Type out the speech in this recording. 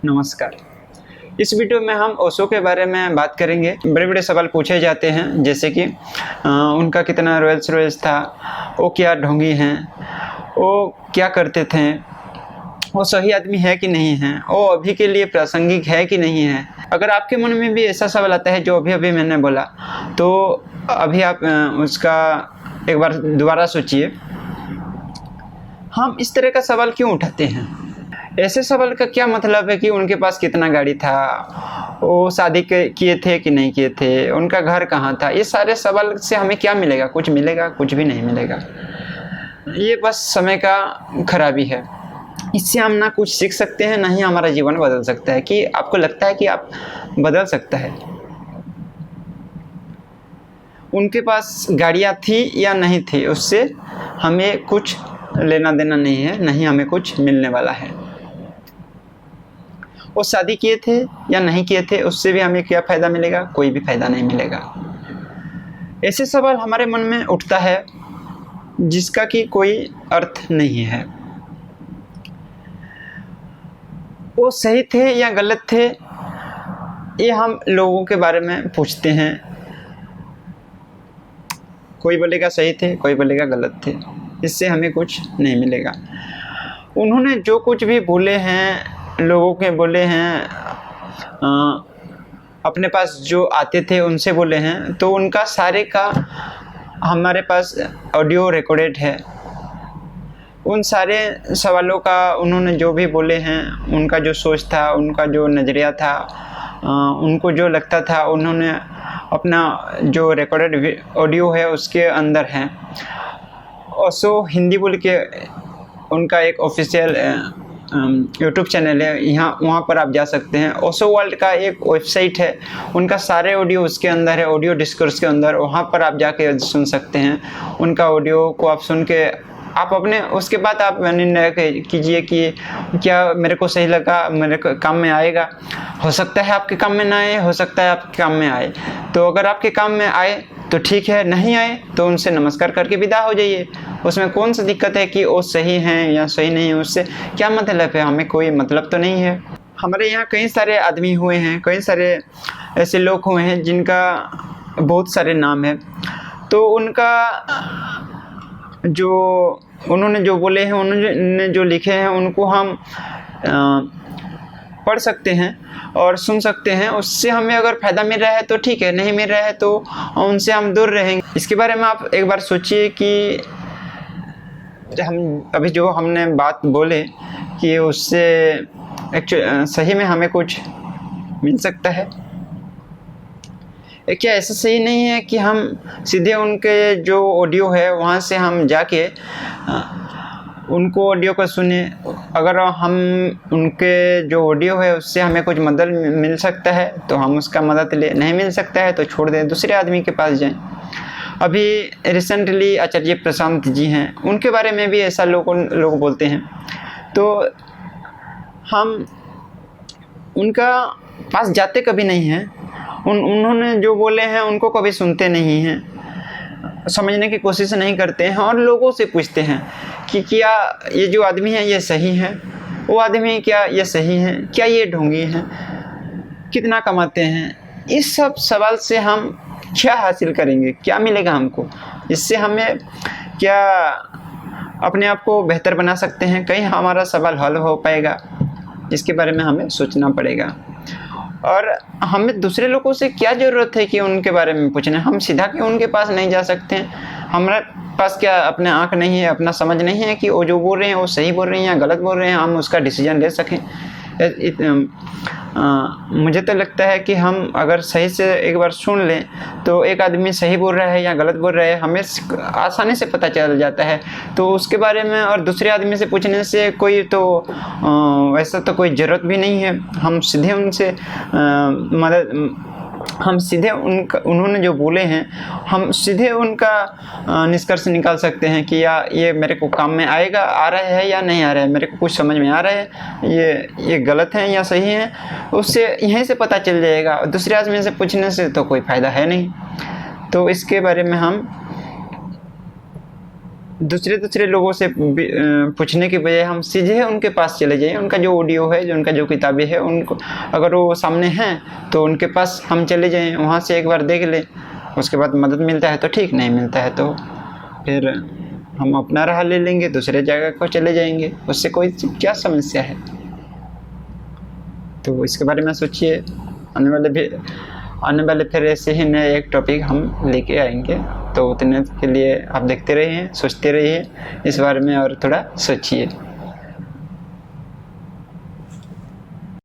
नमस्कार। इस वीडियो में हम ओशो के बारे में बात करेंगे। बड़े बड़े सवाल पूछे जाते हैं, जैसे कि उनका कितना रोल्स रॉयस था, वो क्या ढोंगी हैं, वो क्या करते थे, वो सही आदमी है कि नहीं है, वो अभी के लिए प्रासंगिक है कि नहीं है। अगर आपके मन में भी ऐसा सवाल आता है जो अभी मैंने बोला, तो अभी आप उसका एक बार दोबारा सोचिए। हम इस तरह का सवाल क्यों उठाते हैं? ऐसे सवाल का क्या मतलब है कि उनके पास कितना गाड़ी था, वो शादी किए थे कि नहीं किए थे, उनका घर कहाँ था। ये सारे सवाल से हमें क्या मिलेगा? कुछ मिलेगा? कुछ भी नहीं मिलेगा। ये बस समय का खराबी है। इससे हम ना कुछ सीख सकते हैं, ना ही हमारा जीवन बदल सकता है। कि आपको लगता है कि आप बदल सकता है? उनके पास गाड़ियाँ थी या नहीं थी, उससे हमें कुछ लेना देना नहीं है, नहीं हमें कुछ मिलने वाला है। वो शादी किए थे या नहीं किए थे, उससे भी हमें क्या फ़ायदा मिलेगा? कोई भी फ़ायदा नहीं मिलेगा। ऐसे सवाल हमारे मन में उठता है जिसका कि कोई अर्थ नहीं है। वो सही थे या गलत थे, ये हम लोगों के बारे में पूछते हैं। कोई बोलेगा सही थे, कोई बोलेगा गलत थे। इससे हमें कुछ नहीं मिलेगा। उन्होंने जो कुछ भी बोले हैं, लोगों के बोले हैं, अपने पास जो आते थे उनसे बोले हैं, तो उनका सारे का हमारे पास ऑडियो रिकॉर्डेड है। उन सारे सवालों का उन्होंने जो भी बोले हैं, उनका जो सोच था, उनका जो नज़रिया था, उनको जो लगता था, उन्होंने अपना जो रिकॉर्डेड ऑडियो है उसके अंदर है। ओशो हिंदी बोल के उनका एक ऑफिशियल यूट्यूब चैनल है, वहाँ पर आप जा सकते हैं। ओशो वर्ल्ड का एक वेबसाइट है, उनका सारे ऑडियो उसके अंदर है, ऑडियो डिस्कोर्स के अंदर। वहाँ पर आप जाके सुन सकते हैं। उनका ऑडियो को आप सुन के आप अपने उसके बाद आप निर्णय कीजिए कि क्या मेरे को सही लगा, मेरे को काम में आएगा। हो सकता है आपके काम में ना आए, हो सकता है आपके काम में आए। तो अगर आपके काम में आए तो ठीक है, नहीं आए तो उनसे नमस्कार करके विदा हो जाइए। उसमें कौन सी दिक्कत है कि वो सही हैं या सही नहीं है, उससे क्या मतलब है? हमें कोई मतलब तो नहीं है। हमारे यहाँ कई सारे आदमी हुए हैं, कई सारे ऐसे लोग हुए हैं जिनका बहुत सारे नाम है। तो उनका जो उन्होंने जो बोले हैं, उन्होंने जो लिखे हैं, उनको हम पढ़ सकते हैं और सुन सकते हैं। उससे हमें अगर फ़ायदा मिल रहा है तो ठीक है, नहीं मिल रहा है तो उनसे हम दूर रहेंगे। इसके बारे में आप एक बार सोचिए कि हम अभी जो हमने बात बोले कि उससे सही में हमें कुछ मिल सकता है। क्या ऐसा सही नहीं है कि हम सीधे उनके जो ऑडियो है वहाँ से हम जाके उनको ऑडियो को सुने? अगर हम उनके जो ऑडियो है उससे हमें कुछ मदद मिल सकता है तो हम उसका मदद ले, नहीं मिल सकता है तो छोड़ दें, दूसरे आदमी के पास जाएं। अभी रिसेंटली आचार्य प्रशांत जी हैं, उनके बारे में भी ऐसा लोग बोलते हैं। तो हम उनका पास जाते कभी नहीं हैं। उन्होंने जो बोले हैं उनको कभी सुनते नहीं हैं, समझने की कोशिश नहीं करते हैं और लोगों से पूछते हैं कि क्या ये जो आदमी है ये सही है, वो आदमी क्या ये सही है, क्या ये ढोंगी हैं, कितना कमाते हैं। इस सब सवाल से हम क्या हासिल करेंगे? क्या मिलेगा हमको? इससे हमें क्या अपने आप को बेहतर बना सकते हैं? कहीं हमारा सवाल हल हो पाएगा? इसके बारे में हमें सोचना पड़ेगा। और हमें दूसरे लोगों से क्या ज़रूरत है कि उनके बारे में पूछना? हम सीधा क्यों उनके पास नहीं जा सकते हैं? हमारे पास क्या अपने आँख नहीं है, अपना समझ नहीं है कि वो जो बोल रहे हैं वो सही बोल रहे हैं या गलत बोल रहे हैं, हम उसका डिसीजन ले सकें? मुझे तो लगता है कि हम अगर सही से एक बार सुन लें तो एक आदमी सही बोल रहा है या गलत बोल रहा है हमें आसानी से पता चल जाता है। तो उसके बारे में और दूसरे आदमी से पूछने से कोई तो वैसा तो कोई ज़रूरत भी नहीं है। हम सीधे उनसे हम सीधे उन्होंने जो बोले हैं हम सीधे उनका निष्कर्ष निकाल सकते हैं कि या ये मेरे को काम में आएगा, आ रहा है या नहीं आ रहा है, मेरे को कुछ समझ में आ रहा है, ये गलत है या सही है, उससे यहीं से पता चल जाएगा। दूसरे आदमी से पूछने से तो कोई फ़ायदा है नहीं। तो इसके बारे में हम दूसरे दूसरे लोगों से पूछने के बजाय हम सीधे उनके पास चले जाएं। उनका जो ऑडियो है, जो उनका जो किताबें है, उनको अगर वो सामने हैं तो उनके पास हम चले जाएं, वहाँ से एक बार देख लें। उसके बाद मदद मिलता है तो ठीक, नहीं मिलता है तो फिर हम अपना राह ले लेंगे, दूसरे जगह को चले जाएंगे। उससे कोई क्या समस्या है। तो इसके बारे में सोचिए। आने वाले फिर ऐसे ही नए एक टॉपिक हम लेके आएंगे। तो उतने के लिए आप देखते रहिए, सोचते रहिए इस बारे में और थोड़ा सोचिए।